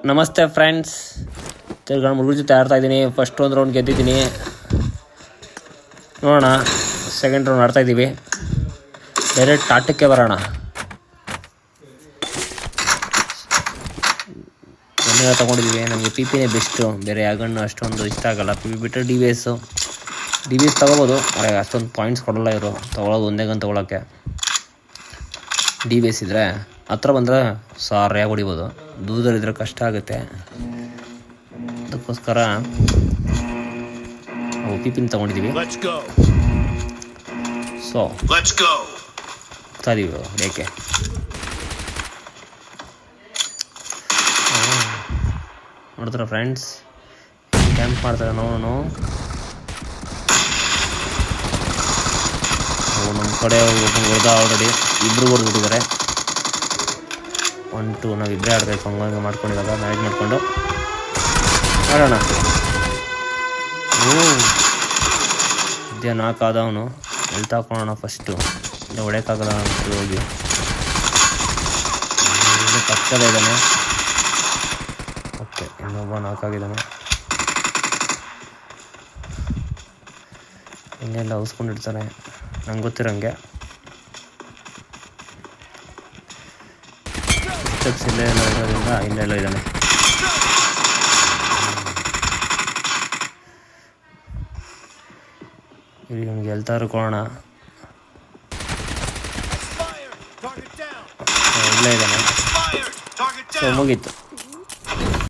ನಮಸ್ತೆ ಫ್ರೆಂಡ್ಸ್, ತಿರ್ಗಾ ಮುರುಘ ಜೊತೆ ಆಡ್ತಾಯಿದ್ದೀನಿ. ಫಸ್ಟ್ ಒಂದು ರೌಂಡ್ ಗೆದ್ದಿದ್ದೀನಿ. ನೋಡೋಣ, ಸೆಕೆಂಡ್ ರೌಂಡ್ ಆಡ್ತಾಯಿದ್ದೀವಿ. ಡೈರೆಕ್ಟ್ ಆಟಕ್ಕೆ ಬರೋಣ. ಗನ್ನೆಲ್ಲ ತೊಗೊಂಡಿದ್ದೀವಿ. ನಮಗೆ ಪಿ ಪಿನೇ ಬೆಸ್ಟು, ಬೇರೆ ಯಾವ ಗಣ್ಣು ಅಷ್ಟೊಂದು ಇಷ್ಟ ಆಗೋಲ್ಲ. ಪಿ ಪಿ ಬಿಟ್ಟರೆ ಡಿ ವಿ ಎಸ್ ತೊಗೋಬೋದು, ಆದರೆ ಅಷ್ಟೊಂದು ಪಾಯಿಂಟ್ಸ್ ಕೊಡೋಲ್ಲ ಇವರು. ತೊಗೊಳೋದು ಒಂದೇ ಗನ್ ತೊಗೊಳಕ್ಕೆ. ಡಿ ವಿ ಎಸ್ ಇದ್ದರೆ ಹತ್ರ ಬಂದರೆ ಸಾರಿಯಾಗಿ ಹೊಡಿಬೋದು, ದೂರದಲ್ಲಿದ್ದರೆ ಕಷ್ಟ ಆಗುತ್ತೆ. ಅದಕ್ಕೋಸ್ಕರ ನಾವು ಪಿ ಪಿನ ತೊಗೊಂಡಿದ್ದೀವಿ. ಸೊ ಹೋಗ್ತಾ ಇದೀವಿ ಏಕೆ ನೋಡಿದ್ರ ಫ್ರೆಂಡ್ಸ್, ಕ್ಯಾಂಪ್ ಮಾಡ್ತಾರೆ. ನೋಡೋಣ, ನಮ್ಮ ಕಡೆ ಹೊಡೆದ ಆಲ್ರೆಡಿ ಇಬ್ಬರು ಹೊಡೆದ್ಬಿಟ್ಟಿದ್ದಾರೆ. 1-2 ನಾವು ಇಬ್ಬರೇ ಆಡಬೇಕು. ಹಂಗೆ ಮಾಡ್ಕೊಂಡಿದ್ದಾಗ ಮ್ಯಾನೇಜ್ ಮಾಡಿಕೊಂಡು ಆಡೋಣ. ಇದೇ 4 ಆದವನು ಎಲ್ಲಿ ಹಾಕೋಣ ಫಸ್ಟು, ಇಲ್ಲ ಹೊಡೆಯೋಕ್ಕಾಗಲ್ಲ ಅಂತ ಹೋಗಿ ಪಕ್ಕದ ಇದ್ದಾನೆ. ಓಕೆ, ಇನ್ನೊಬ್ಬ 4 ಆಗಿದ್ದಾನೆ. ಇನ್ನೆಲ್ಲ ಉಸ್ಕೊಂಡಿರ್ತಾನೆ ನಂಗೆ ಗೊತ್ತಿರೋಂಗೆ. ಸ್ಟೆಪ್ಸ್ ಇಲ್ಲೇ ಎಲ್ಲ ಇರೋದ್ರಿಂದ ಇಲ್ಲೆಲ್ಲ ಇದ್ದಾನೆ. ಇಲ್ಲಿ ನಮಗೆ ಎಲ್ತಾರು ಕೊಡೋಣ. ಇಲ್ಲೇ ಇದ್ದಾನೆ. ಸೊ ಮುಗೀತು.